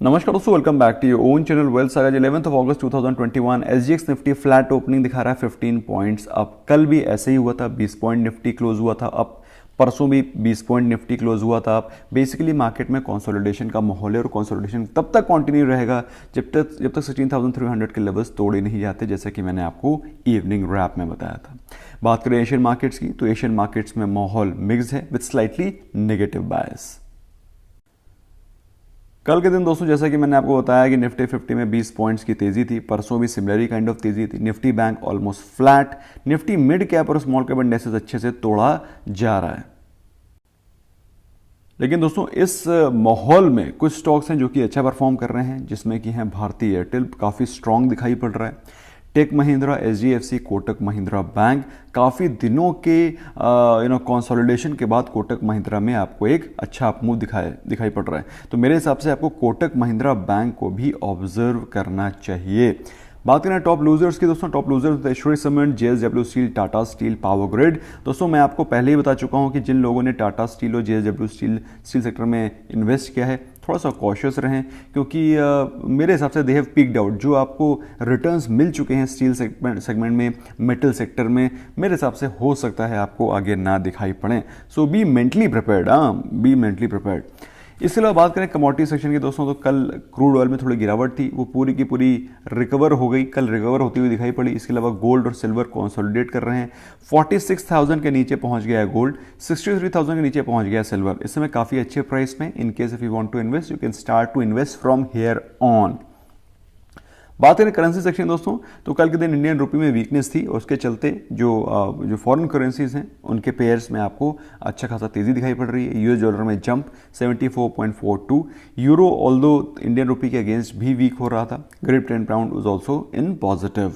नमस्कार दोस्तों, welcome back to your own channel Wealth Saga. 11 अगस्त 2021 एसजीएक्स निफ्टी फ्लैट ओपनिंग दिखा रहा है 15 पॉइंट्स अप। कल भी ऐसे ही हुआ था, 20 पॉइंट निफ्टी क्लोज हुआ था अप। परसों भी 20 पॉइंट निफ्टी क्लोज हुआ था अप। बेसिकली मार्केट में कंसोलिडेशन का माहौल है और कंसोलिडेशन तब तक कंटिन्यू रहेगा जब तक 16,300 के लेवल्स तोड़े नहीं जाते, जैसे कि मैंने आपको इवनिंग रैप में बताया था। बात करें एशियन मार्केट्स की, तो एशियन मार्केट्स में माहौल मिक्स है विथ स्लाइटली नेगेटिव बायस। कल के दिन दोस्तों, जैसा कि मैंने आपको बताया कि निफ्टी 50 में 20 पॉइंट्स की तेजी थी। परसों भी सिमिलरली काइंड ऑफ तेजी थी। Nifty bank almost flat. Nifty mid cap और स्मॉल कैप इंडेक्सेस अच्छे से तोड़ा जा रहा है। लेकिन दोस्तों, इस माहौल में कुछ स्टॉक्स हैं जो कि अच्छा परफॉर्म कर रहे हैं, जिसमें कि हैं भारती एयरटेल, काफ़ी स्ट्रांग दिखाई पड़ रहा है। Tech Mahindra, HDFC, Kotak Mahindra bank, काफ़ी दिनों के कंसोलिडेशन के बाद कोटक महिंद्रा में आपको एक अच्छा अप मूव दिखाई पड़ रहा है। तो मेरे हिसाब से आपको कोटक महिंद्रा बैंक को भी ऑब्जर्व करना चाहिए। बात करें टॉप लूजर्स की दोस्तों, top losers Shri cement, JSW steel, Tata steel, power grid. दोस्तों, मैं आपको पहले ही बता चुका हूं कि जिन लोगों ने टाटा स्टील और जेएसडब्ल्यू स्टील सेक्टर में इन्वेस्ट किया है, थोड़ा सा कॉशियस रहें, क्योंकि मेरे हिसाब से दे हैव पीक्ड आउट। जो आपको रिटर्न्स मिल चुके हैं स्टील सेगमेंट में, मेटल सेक्टर में, मेरे हिसाब से हो सकता है आपको आगे ना दिखाई पड़े। So be mentally prepared, be mentally prepared. इसके अलावा बात करें कमोडिटी सेक्शन की दोस्तों, तो कल क्रूड ऑयल में थोड़ी गिरावट थी, वो पूरी की पूरी रिकवर हो गई, कल रिकवर होती हुई दिखाई पड़ी। इसके अलावा गोल्ड और सिल्वर कंसोलिडेट कर रहे हैं। 46,000 के नीचे पहुंच गया है गोल्ड, 63,000 के नीचे पहुंच गया है सिल्वर। इस समय काफ़ी अच्छे प्राइस में। In case if you want to invest, you can start to invest from here on. बात करें करेंसी सेक्शन दोस्तों, तो कल के दिन इंडियन रुपी में वीकनेस थी और उसके चलते जो फॉरेन करेंसीज हैं उनके पेयर्स में आपको अच्छा खासा तेजी दिखाई पड़ रही है। यूएस डॉलर में jump 74.42, euro although Indian rupee के अगेंस्ट भी वीक हो रहा था। Great 10 pound was also in positive.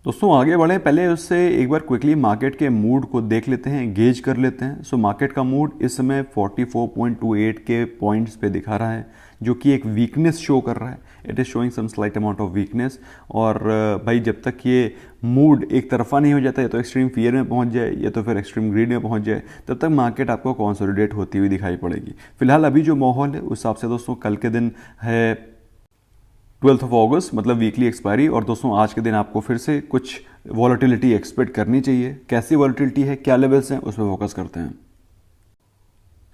दोस्तों, आगे बढ़े पहले उससे एक बार क्विकली मार्केट के मूड को देख लेते हैं, गेज कर लेते हैं। सो मार्केट का मूड इस समय 44.28 के पॉइंट्स पे दिखा रहा है, जो कि एक वीकनेस शो कर रहा है। It is showing some slight amount of weakness. और भाई, जब तक ये मूड एक तरफा नहीं हो जाता, या तो एक्सट्रीम फियर में पहुंच जाए या तो फिर एक्सट्रीम ग्रीड में पहुंच जाए, तब तक मार्केट आपको कंसोलिडेट होती हुई दिखाई पड़ेगी। फिलहाल अभी जो माहौल है उस हिसाब से दोस्तों, कल के दिन है 12 अगस्त, मतलब वीकली एक्सपायरी। और दोस्तों, आज के दिन आपको फिर से कुछ वॉलेटिलिटी एक्सपेक्ट करनी चाहिए। कैसी वॉलेटिलिटी है, क्या लेवल्स हैं, उस पर फोकस करते हैं।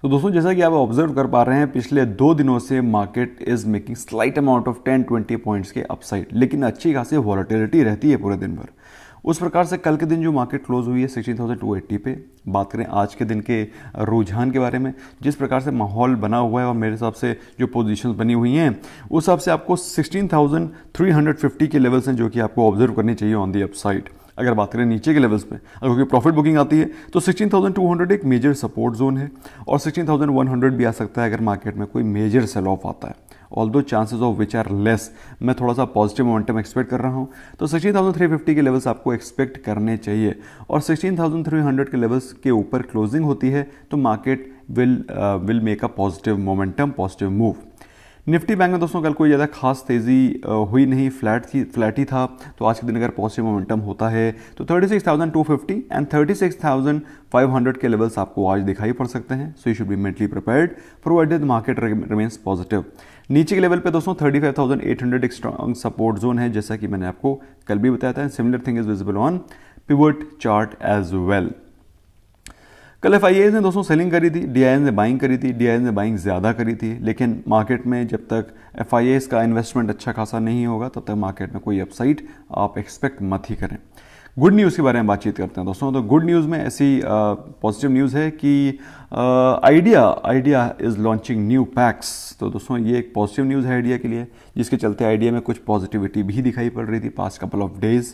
तो दोस्तों, जैसा कि आप ऑब्जर्व कर पा रहे हैं, पिछले 2 दिनों से market is making slight amount of 10-20 points के अपसाइड, लेकिन अच्छी खासी वॉलेटिलिटी रहती है पूरे दिन भर। उस प्रकार से कल के दिन जो मार्केट क्लोज हुई है 16,280 पे। बात करें आज के दिन के रुझान के बारे में, जिस प्रकार से माहौल बना हुआ है और मेरे हिसाब से जो पोजीशंस बनी हुई हैं, उस हिसाब से आपको 16,350 के लेवल्स हैं जो कि आपको ऑब्जर्व करनी चाहिए ऑन दी अपसाइड। अगर बात करें नीचे के लेवल्स पे, अगर कोई प्रॉफिट बुकिंग आती है तो 16,200 एक मेजर सपोर्ट जोन है, और 16,100 भी आ सकता है अगर मार्केट में कोई मेजर सेल ऑफ आता है। Although chances of which are less, मैं थोड़ा सा पॉजिटिव मोमेंटम एक्सपेक्ट कर रहा हूँ। तो 16,350 के लेवल्स आपको एक्सपेक्ट करने चाहिए, और 16,300 के लेवल्स के ऊपर क्लोजिंग होती है तो market will make a positive momentum, positive move. Nifty bank में दोस्तों, कल कोई ज़्यादा खास तेज़ी हुई नहीं, फ्लैट ही था। तो आज के दिन अगर पॉजिटिव मोमेंटम होता है तो 36,250 एंड 36,500 के लेवल्स आपको आज दिखाई पड़ सकते हैं। So you should be mentally prepared provided market remains positive. नीचे के लेवल पे दोस्तों 35,800 एक स्ट्रॉन्ग सपोर्ट जोन है, जैसा कि मैंने आपको कल भी बताया था। Similar thing is visible on pivot chart as well. कल एफआईआईज ने दोस्तों सेलिंग करी थी, डीआईएन ने बाइंग करी थी। डीआईएन ने बाइंग ज़्यादा करी थी, लेकिन मार्केट में जब तक एफआईआईज का इन्वेस्टमेंट अच्छा खासा नहीं होगा तब तक मार्केट में कोई अपसाइड आप एक्सपेक्ट मत ही करें। गुड न्यूज़ के बारे में बातचीत करते हैं दोस्तों। तो गुड न्यूज़ में ऐसी पॉजिटिव न्यूज़ है कि idea is launching new PACS. तो दोस्तों, ये एक पॉजिटिव न्यूज़ है आइडिया के लिए, जिसके चलते आइडिया में कुछ पॉजिटिविटी भी दिखाई पड़ रही थी पास्ट कपल ऑफ डेज।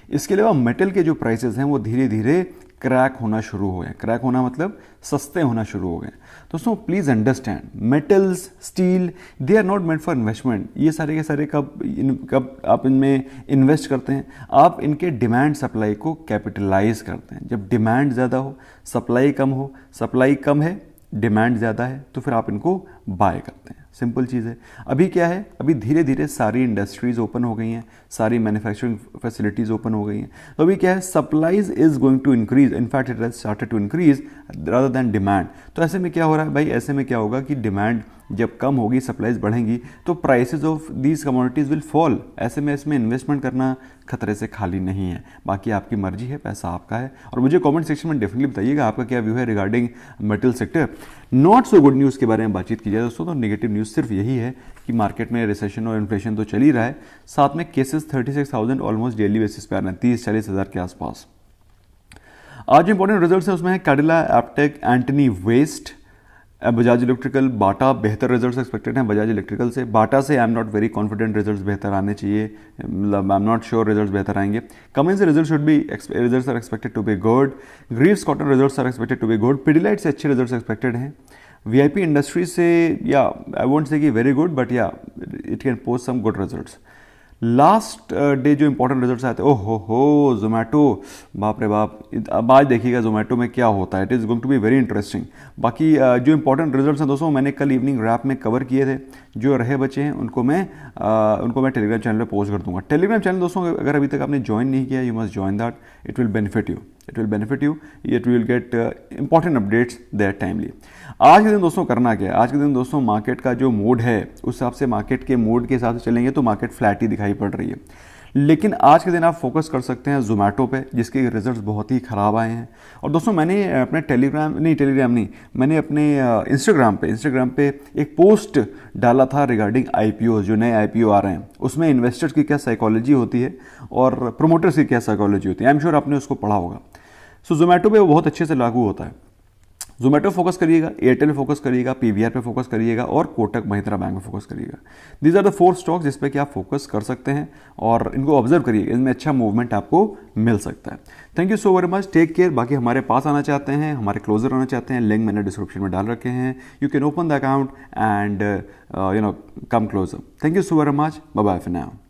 इसके अलावा मेटल के जो प्राइसेस हैं वो धीरे धीरे क्रैक होना शुरू हो गए। क्रैक होना मतलब सस्ते होना शुरू हो गए। दोस्तों, please understand, metals, steel, they are not meant for investment. ये सारे के सारे कब आप इनमें इन्वेस्ट करते हैं, आप इनके डिमांड सप्लाई को कैपिटलाइज करते हैं। जब डिमांड ज़्यादा हो, सप्लाई कम हो, सप्लाई कम है, डिमांड ज़्यादा है, तो फिर आप इनको बाय करते हैं। सिंपल चीज़ है। अभी क्या है, अभी धीरे धीरे सारी इंडस्ट्रीज ओपन हो गई हैं, सारी मैन्युफैक्चरिंग फैसिलिटीज़ ओपन हो गई हैं। तो अभी क्या है, supplies is going to increase, in fact it has started to increase rather than demand. तो ऐसे में क्या हो रहा है भाई, ऐसे में क्या होगा कि डिमांड जब कम होगी, सप्लाईज बढ़ेंगी, तो prices of these commodities will fall. ऐसे में इसमें इन्वेस्टमेंट करना खतरे से खाली नहीं है। बाकी आपकी मर्जी है, पैसा आपका है। और मुझे कमेंट सेक्शन में डेफिनेटली बताइएगा आपका क्या व्यू है regarding metal sector. Not so good news के बारे में बातचीत की जाए दोस्तों, तो नेगेटिव न्यूज़ सिर्फ यही है कि मार्केट में रिसेशन और इन्फ्लेशन तो चल ही रहा है, साथ में केसेस 36,000 ऑलमोस्ट डेली बेसिस पे आ रहे हैं, 30-40 हज़ार के आसपास। आज इंपॉर्टेंट रिजल्ट्स हैं, उसमें है Cadila, Aptech, Antony Waste, Bajaj electrical, Bata. बेहतर रिजल्ट्स एक्सपेक्टेड हैं बजाज इलेक्ट्रिकल से। बाटा से I am not very confident results बेहतर आने चाहिए, मतलब I am not sure results बेहतर आएंगे। कमिंस से results are expected to be good. Greaves Cotton results are expected to be good. Pidilite से अच्छे रिजल्ट्स एक्सपेक्टेड हैं। वीआईपी इंडस्ट्री से या आई वोंट से कि वेरी गुड, बट या it can post some good results. Last day जो important results आए थे, ओहो हो जोमेटो, बाप रे बाप, अब आज देखिएगा जोमेटो में क्या होता है, it is going to be very interesting. बाकी जो इंपॉर्टेंट रिजल्ट्स हैं दोस्तों, मैंने कल इवनिंग रैप में कवर किए थे, जो रहे बचे हैं उनको मैं टेलीग्राम चैनल पे पोस्ट कर दूंगा। टेलीग्राम चैनल दोस्तों अगर अभी तक आपने ज्वाइन नहीं किया, you must join that, it will benefit you, it will get important updates there timely. आज के दिन दोस्तों करना क्या है, आज के दिन दोस्तों मार्केट का जो मूड है उस हिसाब से, मार्केट के मूड के हिसाब से चलेंगे तो मार्केट फ्लैट ही दिखाई पड़ रही है। लेकिन आज के दिन आप फोकस कर सकते हैं जोमेटो पे, जिसके रिजल्ट्स बहुत ही ख़राब आए हैं। और दोस्तों मैंने अपने मैंने अपने इंस्टाग्राम पे एक पोस्ट डाला था रिगार्डिंग आईपीओ, जो नए आईपीओ आ रहे हैं, उसमें इन्वेस्टर्स की क्या साइकोलॉजी होती है और प्रोमोटर्स की क्या साइकोलॉजी होती है। आई एम श्योर आपने उसको पढ़ा होगा। सो जोमेटो पे वो बहुत अच्छे से लागू होता है। जोमेटो फोकस करिएगा, एयरटेल पे फोकस करिएगा, पीवीआर पे फोकस करिएगा और कोटक महिंद्रा बैंक में फोकस करिएगा। दीज आर द 4 स्टॉक्स जिस पे कि आप फोकस कर सकते हैं और इनको ऑब्जर्व करिएगा, इनमें अच्छा मूवमेंट आपको मिल सकता है। Thank you so very much, take care. बाकी हमारे पास आना चाहते हैं, हमारे क्लोजर आना चाहते हैं, लिंक मैंने डिस्क्रिप्शन में डाल रखे हैं। You can open the account and come closer. Thank you so very much, bye bye for now.